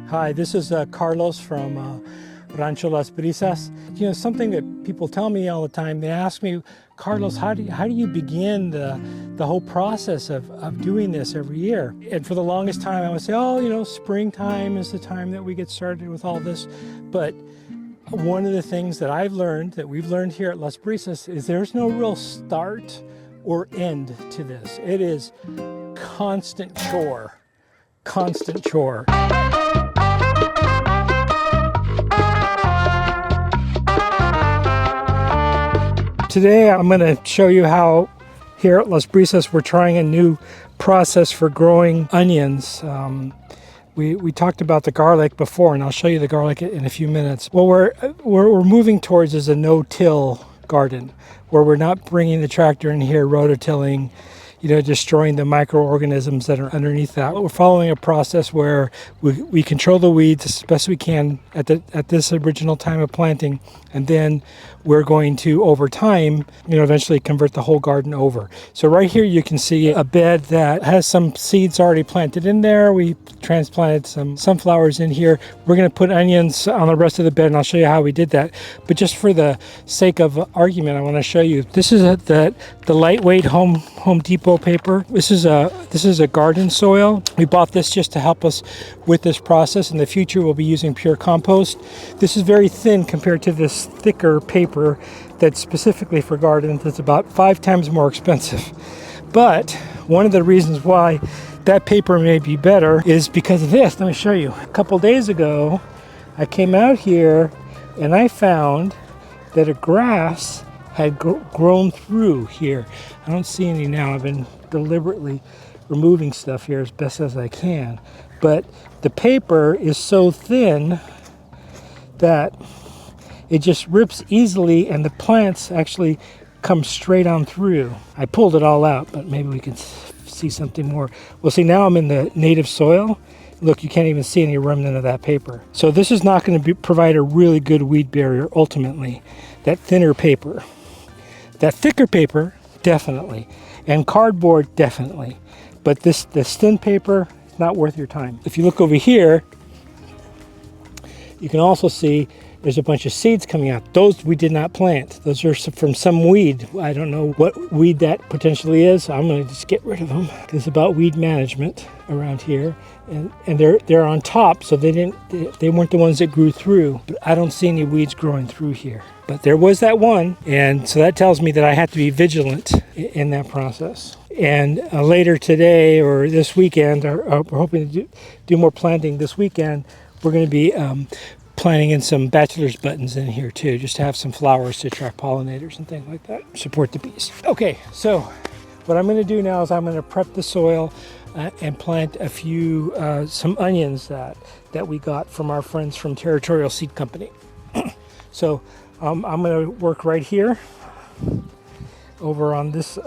Hi, this is Carlos from Rancho Las Brisas. You know, something that people tell me all the time, they ask me, Carlos, how do you begin the whole process of doing this every year? And for the longest time, I would say, oh, you know, springtime is the time that we get started with all this. But one of the things that I've learned, that we've learned here at Las Brisas, is there's no real start or end to this. It is constant chore, constant chore. Today I'm going to show you how here at Las Brisas we're trying a new process for growing onions. We talked about the garlic before, and I'll show you the garlic in a few minutes. What we're moving towards is a no-till garden, where we're not bringing the tractor in here rototilling, you know, destroying the microorganisms that are underneath that. We're following a process where we control the weeds as best we can at this original time of planting, and then we're going to, over time, you know, eventually convert the whole garden over. So right here you can see a bed that has some seeds already planted in there. We transplanted some sunflowers in here. We're going to put onions on the rest of the bed, and I'll show you how we did that. But just for the sake of argument, I want to show you. This is the lightweight Home Depot paper. This is a garden soil. We bought this just to help us with this process. In the future, we'll be using pure compost. This is very thin compared to this thicker paper that's specifically for gardens. It's about 5 times more expensive. But one of the reasons why that paper may be better is because of this. Let me show you. A couple days ago, I came out here and I found that a grass had grown through here. I don't see any now. I've been deliberately removing stuff here as best as I can. But the paper is so thin that it just rips easily, and the plants actually come straight on through. I pulled it all out, but maybe we can see something more. Well, see, now I'm in the native soil. Look, you can't even see any remnant of that paper. So this is not going to provide a really good weed barrier ultimately. That thinner paper. That thicker paper, definitely. And cardboard, definitely. But this thin paper, not worth your time. If you look over here, you can also see there's a bunch of seeds coming out. Those we did not plant. Those are from some weed. I don't know what weed that potentially is. I'm going to just get rid of them. It's about weed management around here, and they're on top, so they weren't the ones that grew through. But I don't see any weeds growing through here. But there was that one, and so that tells me that I have to be vigilant in that process. And later today or this weekend, we're hoping to do more planting this weekend. We're going to be planting in some bachelor's buttons in here too, just to have some flowers to attract pollinators and things like that, support the bees. Okay, so what I'm going to do now is I'm going to prep the soil and plant a few some onions that we got from our friends from Territorial Seed Company. So I'm going to work right here over on this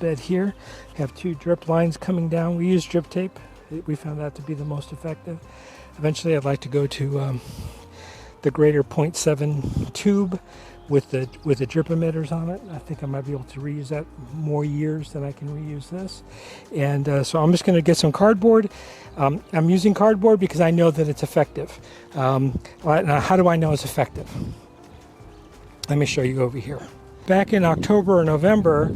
bed here. Have 2 drip lines coming down. We use drip tape. We found that to be the most effective. Eventually, I'd like to go to the greater 0.7 tube with the drip emitters on it. I think I might be able to reuse that more years than I can reuse this. And so I'm just going to get some cardboard. I'm using cardboard because I know that it's effective. Now, how do I know it's effective? Let me show you over here. Back in October or November,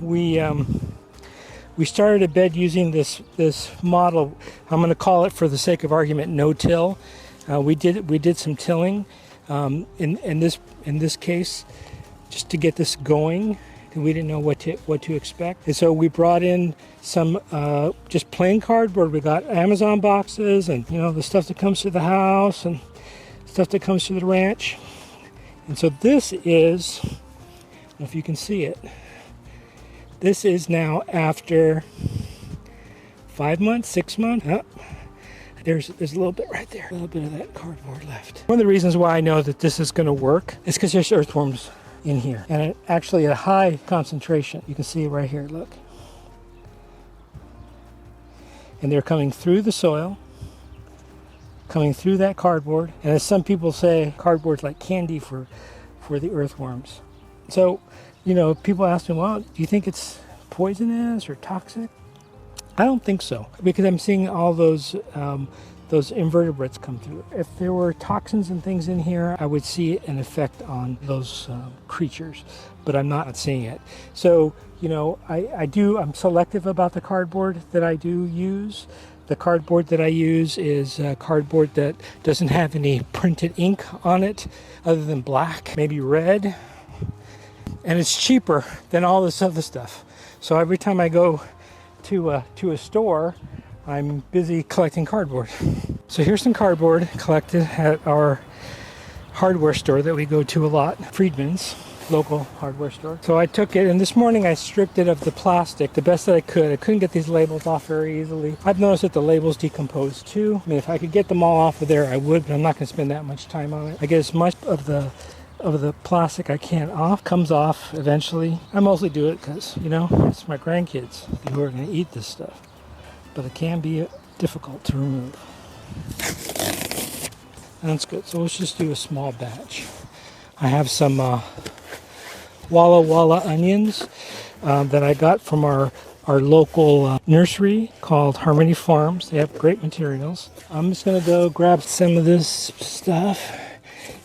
we started a bed using this model. I'm going to call it, for the sake of argument, no-till. We did some tilling in this case just to get this going. We didn't know what to expect, and so we brought in some just plain cardboard. We got Amazon boxes, and you know, the stuff that comes to the house and stuff that comes to the ranch. And so this is, I don't know if you can see it. This is now after 5 months, 6 months. Oh, there's a little bit right there, a little bit of that cardboard left. One of the reasons why I know that this is going to work is because there's earthworms in here, and actually a high concentration. You can see it right here, look. And they're coming through the soil, coming through that cardboard, and as some people say, cardboard's like candy for the earthworms. So, you know, people ask me, well, do you think it's poisonous or toxic? I don't think so, because I'm seeing all those those invertebrates come through. If there were toxins and things in here, I would see an effect on those creatures, but I'm not seeing it. So, you know, I'm selective about the cardboard that I do use. The cardboard that I use is cardboard that doesn't have any printed ink on it other than black, maybe red. And it's cheaper than all this other stuff. So every time I go to a store, I'm busy collecting cardboard. So here's some cardboard collected at our hardware store that we go to a lot, Friedman's local hardware store. So I took it, and this morning I stripped it of the plastic the best that I could. I couldn't get these labels off very easily. I've noticed that the labels decompose too. I mean, if I could get them all off of there, I would, but I'm not going to spend that much time on it. I get as much of the plastic I can off. Comes off eventually. I mostly do it because, you know, it's my grandkids who are going to eat this stuff. But it can be difficult to remove. And that's good. So let's just do a small batch. I have some Walla Walla onions that I got from our local nursery called Harmony Farms. They have great materials. I'm just going to go grab some of this stuff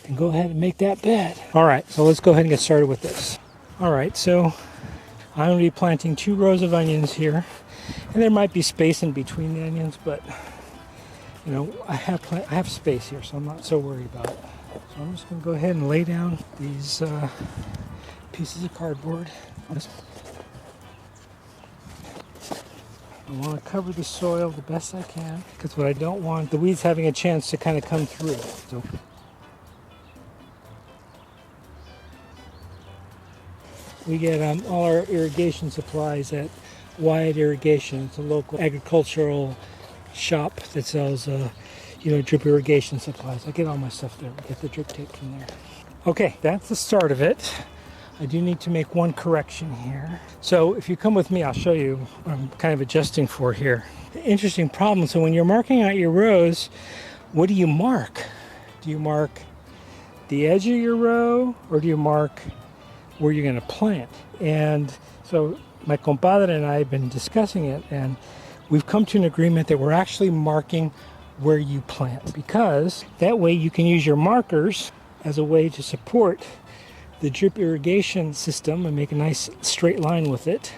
and go ahead and make that bed. All right, so let's go ahead and get started with this. All right, so I'm going to be planting 2 rows of onions here. And there might be space in between the onions, but you know, I have space here, so I'm not so worried about it. So I'm just going to go ahead and lay down these pieces of cardboard. I want to cover the soil the best I can, because what I don't want, the weeds having a chance to kind of come through. So we get all our irrigation supplies at Wyatt Irrigation. It's a local agricultural shop that sells, drip irrigation supplies. I get all my stuff there. I get the drip tape from there. Okay, that's the start of it. I do need to make one correction here. So if you come with me, I'll show you what I'm kind of adjusting for here. Interesting problem. So when you're marking out your rows, what do you mark? Do you mark the edge of your row, or do you mark where you're going to plant? And so my compadre and I have been discussing it, and we've come to an agreement that we're actually marking where you plant, because that way you can use your markers as a way to support the drip irrigation system and make a nice straight line with it.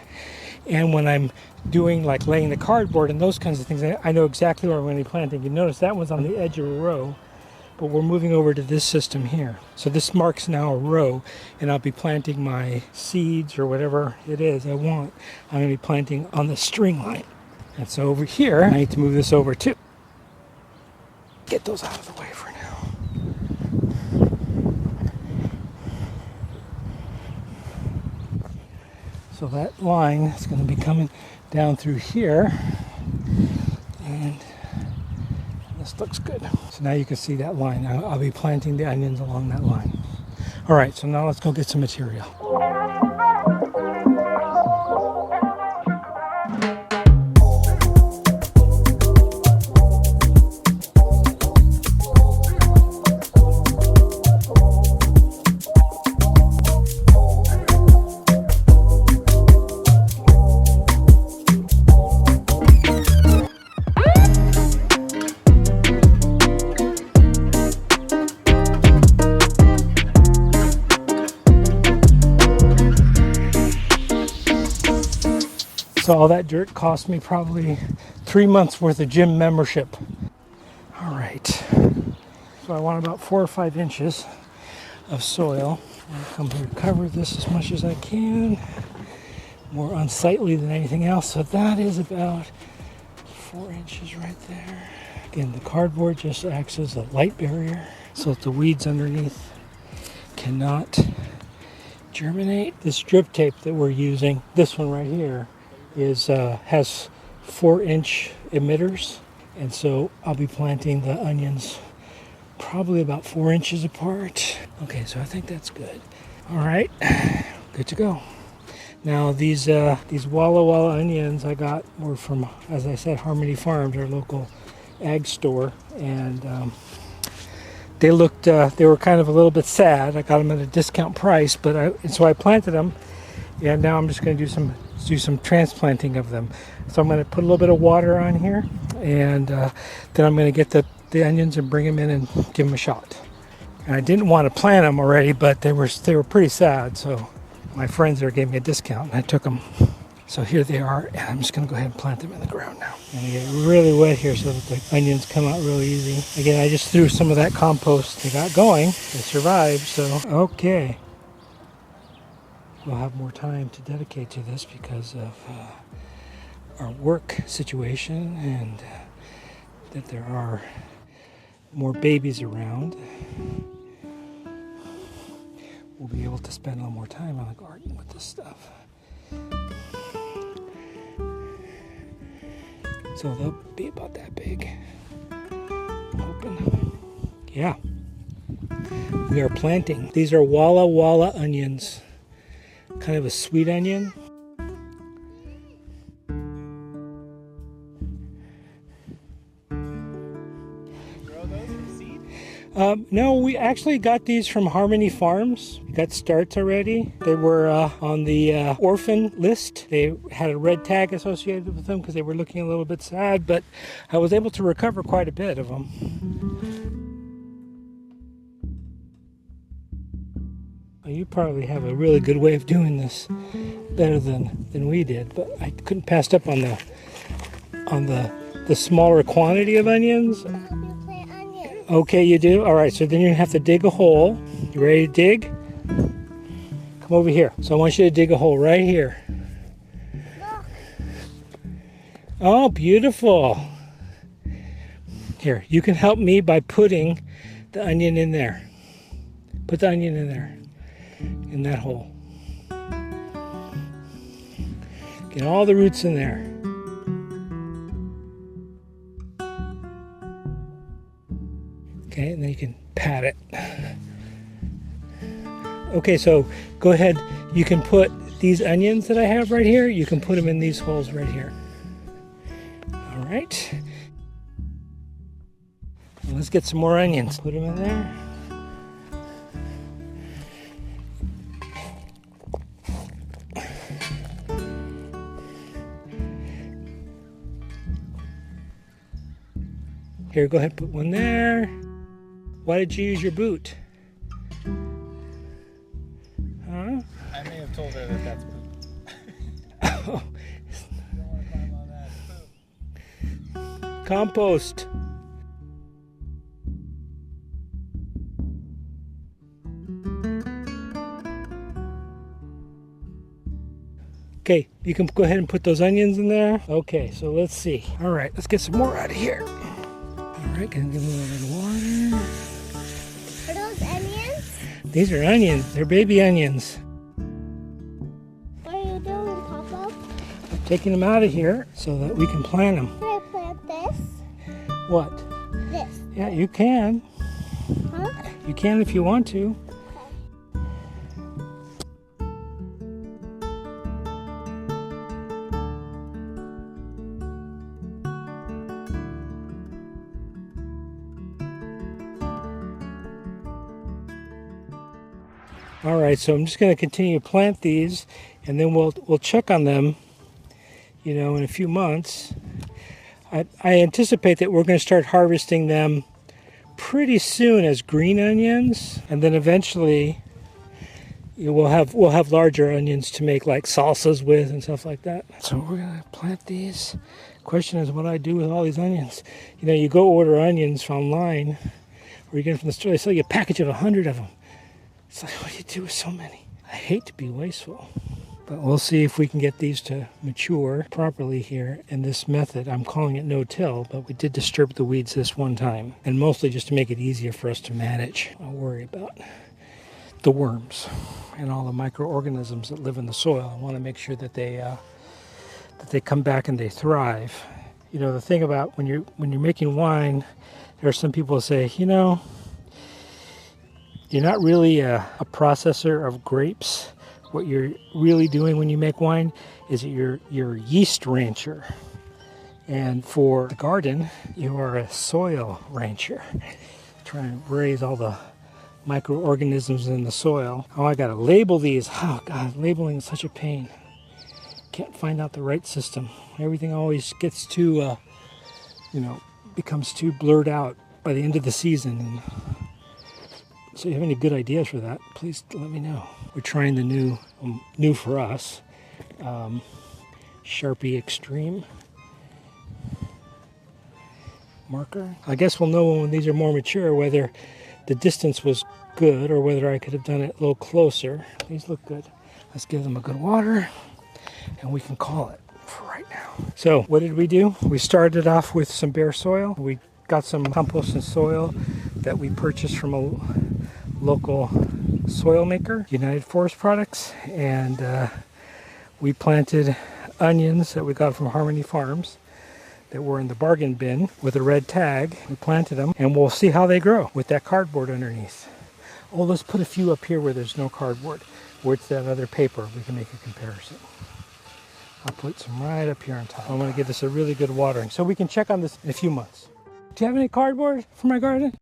And when I'm doing like laying the cardboard and those kinds of things, I know exactly where I'm going to be planting. You notice that one's on the edge of a row, but we're moving over to this system here. So this marks now a row, and I'll be planting my seeds or whatever it is I want. I'm going to be planting on the string line. And so over here, I need to move this over too. Get those out of the way for now. So that line is going to be coming down through here, and this looks good. So now you can see that line. I'll be planting the onions along that line. All right, so now let's go get some material. So all that dirt cost me probably 3 months worth of gym membership. All right, so I want about 4 or 5 inches of soil. I'll come here, cover this as much as I can, more unsightly than anything else. So that is about 4 inches right there. Again, the cardboard just acts as a light barrier so that the weeds underneath cannot germinate. This drip tape that we're using, this one right here, has 4-inch emitters, and so I'll be planting the onions probably about 4 inches apart. Okay, so I think that's good. All right, good to go. Now these Walla Walla onions I got were from, as I said, Harmony Farms, our local ag store, and they were kind of a little bit sad. I got them at a discount price, so I planted them, and now I'm just going to do some transplanting of them. So I'm going to put a little bit of water on here, and then I'm going to get the onions and bring them in and give them a shot. And I didn't want to plant them already, but they were pretty sad, so my friends there gave me a discount and I took them. So here they are, and I'm just going to go ahead and plant them in the ground now. And they get really wet here so that the onions come out really easy. Again, I just threw some of that compost. They got going. They survived, so okay. We'll have more time to dedicate to this because of our work situation and that there are more babies around. We'll be able to spend a little more time on the garden with this stuff. So they'll be about that big, I'm hoping. Yeah. We are planting. These are Walla Walla onions. Kind of a sweet onion. No, we actually got these from Harmony Farms. We got starts already. They were on the orphan list. They had a red tag associated with them because they were looking a little bit sad, but I was able to recover quite a bit of them. You probably have a really good way of doing this, better than we did, but I couldn't pass up on the smaller quantity of onions. Okay, you do? All right, so then you're going to have to dig a hole. You ready to dig? Come over here. So I want you to dig a hole right here. Look. Oh, beautiful. Here, you can help me by putting the onion in there. Put the onion in there, in that hole. Get all the roots in there. Okay, and then you can pat it. Okay, so go ahead. You can put these onions that I have right here, you can put them in these holes right here. All right. And let's get some more onions. Put them in there. Here, go ahead and put one there. Why did you use your boot? Huh? I may have told her that that's poop. Oh. You don't want to climb on that. Poop. Compost. Okay, you can go ahead and put those onions in there. Okay, so let's see. All right, let's get some more out of here. All right, gonna give them a little water. Are those onions? These are onions. They're baby onions. What are you doing, Papa? I'm taking them out of here so that we can plant them. Can I plant this? What? This. Yeah, you can. Huh? You can if you want to. All right, so I'm just going to continue to plant these, and then we'll check on them, you know, in a few months. I anticipate that we're going to start harvesting them pretty soon as green onions, and then eventually we'll have larger onions to make like salsas with and stuff like that. So we're going to plant these. Question is what I do with all these onions. You know, you go order onions online, or you get them from the store. They sell you a package of 100 of them. It's like, what do you do with so many? I hate to be wasteful. But we'll see if we can get these to mature properly here in this method. I'm calling it no-till, but we did disturb the weeds this one time. And mostly just to make it easier for us to manage. I'll worry about the worms and all the microorganisms that live in the soil. I want to make sure that they come back and they thrive. You know, the thing about when you're making wine, there are some people who say, you know, you're not really a processor of grapes. What you're really doing when you make wine is that you're a yeast rancher. And for the garden, you are a soil rancher. Trying to raise all the microorganisms in the soil. Oh, I gotta label these. Oh God, labeling is such a pain. Can't find out the right system. Everything always gets too you know, becomes too blurred out by the end of the season. And so if you have any good ideas for that, please let me know. We're trying the new for us, Sharpie Extreme marker. I guess we'll know when these are more mature whether the distance was good or whether I could have done it a little closer. These look good. Let's give them a good water and we can call it for right now. So what did we do? We started off with some bare soil. We got some compost and soil that we purchased from a local soil maker, United Forest Products, and we planted onions that we got from Harmony Farms that were in the bargain bin with a red tag. We planted them and we'll see how they grow with that cardboard underneath. Oh, let's put a few up here where there's no cardboard, where it's that other paper. We can make a comparison. I'll put some right up here on top. I'm going to give this a really good watering so we can check on this in a few months. Do you have any cardboard for my garden?